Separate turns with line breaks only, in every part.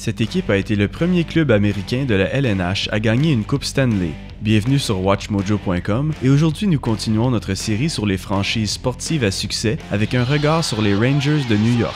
Cette équipe a été le premier club américain de la LNH à gagner une Coupe Stanley. Bienvenue sur WatchMojo.com et aujourd'hui nous continuons notre série sur les franchises sportives à succès avec un regard sur les Rangers de New York.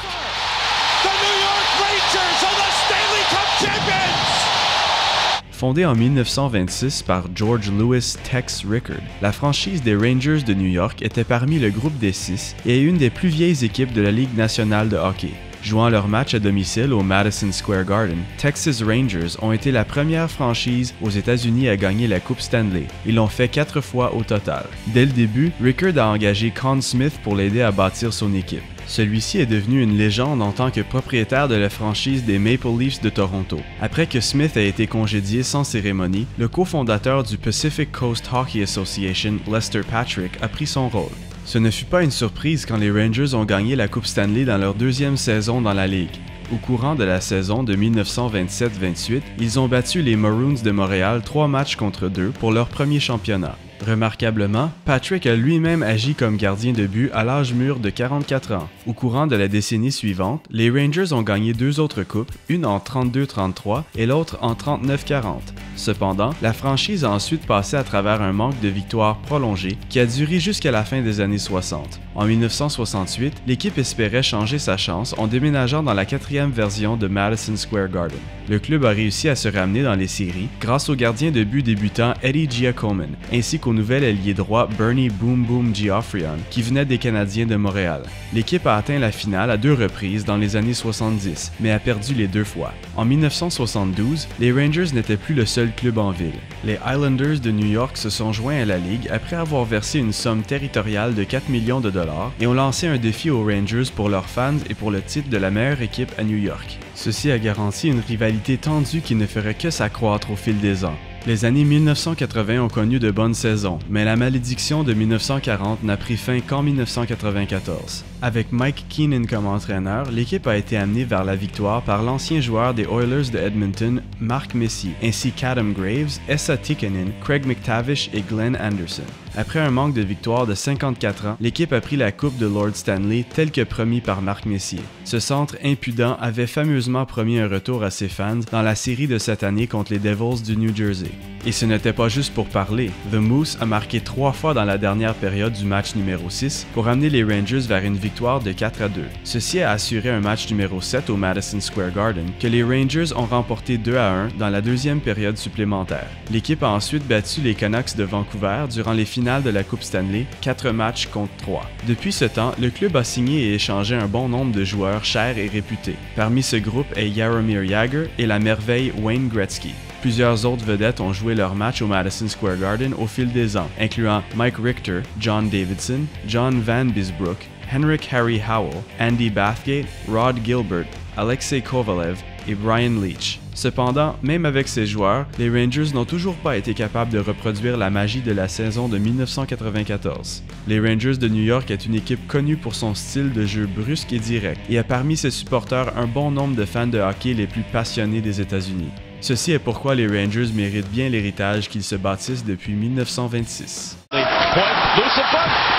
Fondée en 1926 par George Louis Tex Rickard, la franchise des Rangers de New York était parmi le groupe des 6 et est une des plus vieilles équipes de la Ligue nationale de hockey. Jouant leur match à domicile au Madison Square Garden, Texas Rangers ont été la première franchise aux États-Unis à gagner la Coupe Stanley. Ils l'ont fait 4 fois au total. Dès le début, Rickard a engagé Conn Smythe pour l'aider à bâtir son équipe. Celui-ci est devenu une légende en tant que propriétaire de la franchise des Maple Leafs de Toronto. Après que Smythe a été congédié sans cérémonie, le cofondateur du Pacific Coast Hockey Association, Lester Patrick, a pris son rôle. Ce ne fut pas une surprise quand les Rangers ont gagné la Coupe Stanley dans leur deuxième saison dans la Ligue. Au courant de la saison de 1927-28, ils ont battu les Maroons de Montréal 3 matchs contre 2 pour leur premier championnat. Remarquablement, Patrick a lui-même agi comme gardien de but à l'âge mûr de 44 ans. Au courant de la décennie suivante, les Rangers ont gagné 2 autres coupes, une en 32-33 et l'autre en 39-40. Cependant, la franchise a ensuite passé à travers un manque de victoires prolongé qui a duré jusqu'à la fin des années 60. En 1968, l'équipe espérait changer sa chance en déménageant dans la 4e version de Madison Square Garden. Le club a réussi à se ramener dans les séries grâce au gardien de but débutant Eddie Giacomin, ainsi qu'au nouvel ailier droit Bernie Boom Boom Geoffrion, qui venait des Canadiens de Montréal. L'équipe a atteint la finale à 2 reprises dans les années 70, mais a perdu les 2 fois. En 1972, les Rangers n'étaient plus le seul club en ville. Les Islanders de New York se sont joints à la Ligue après avoir versé une somme territoriale de 4 millions de dollars et ont lancé un défi aux Rangers pour leurs fans et pour le titre de la meilleure équipe à New York. Ceci a garanti une rivalité tendue qui ne ferait que s'accroître au fil des ans. Les années 1980 ont connu de bonnes saisons, mais la malédiction de 1940 n'a pris fin qu'en 1994. Avec Mike Keenan comme entraîneur, l'équipe a été amenée vers la victoire par l'ancien joueur des Oilers de Edmonton, Mark Messier, ainsi qu'Adam Graves, Esa Tikkanen, Craig McTavish et Glenn Anderson. Après un manque de victoire de 54 ans, l'équipe a pris la Coupe de Lord Stanley tel que promis par Mark Messier. Ce centre impudent avait fameusement promis un retour à ses fans dans la série de cette année contre les Devils du New Jersey. Et ce n'était pas juste pour parler. The Moose a marqué 3 fois dans la dernière période du match numéro 6 pour amener les Rangers vers une victoire de 4-2. Ceci a assuré un match numéro 7 au Madison Square Garden que les Rangers ont remporté 2-1 dans la deuxième période supplémentaire. L'équipe a ensuite battu les Canucks de Vancouver durant les finales de la Coupe Stanley, 4 matchs contre 3. Depuis ce temps, le club a signé et échangé un bon nombre de joueurs chers et réputés. Parmi ce groupe est Jaromir Jagr et la merveille Wayne Gretzky. Plusieurs autres vedettes ont joué leur match au Madison Square Garden au fil des ans, incluant Mike Richter, John Davidson, John Van Bisbrook, Henrik Harry Howell, Andy Bathgate, Rod Gilbert, Alexei Kovalev et Brian Leetch. Cependant, même avec ces joueurs, les Rangers n'ont toujours pas été capables de reproduire la magie de la saison de 1994. Les Rangers de New York est une équipe connue pour son style de jeu brusque et direct, et a parmi ses supporters un bon nombre de fans de hockey les plus passionnés des États-Unis. Ceci est pourquoi les Rangers méritent bien l'héritage qu'ils se bâtissent depuis 1926.
Point, loose in front.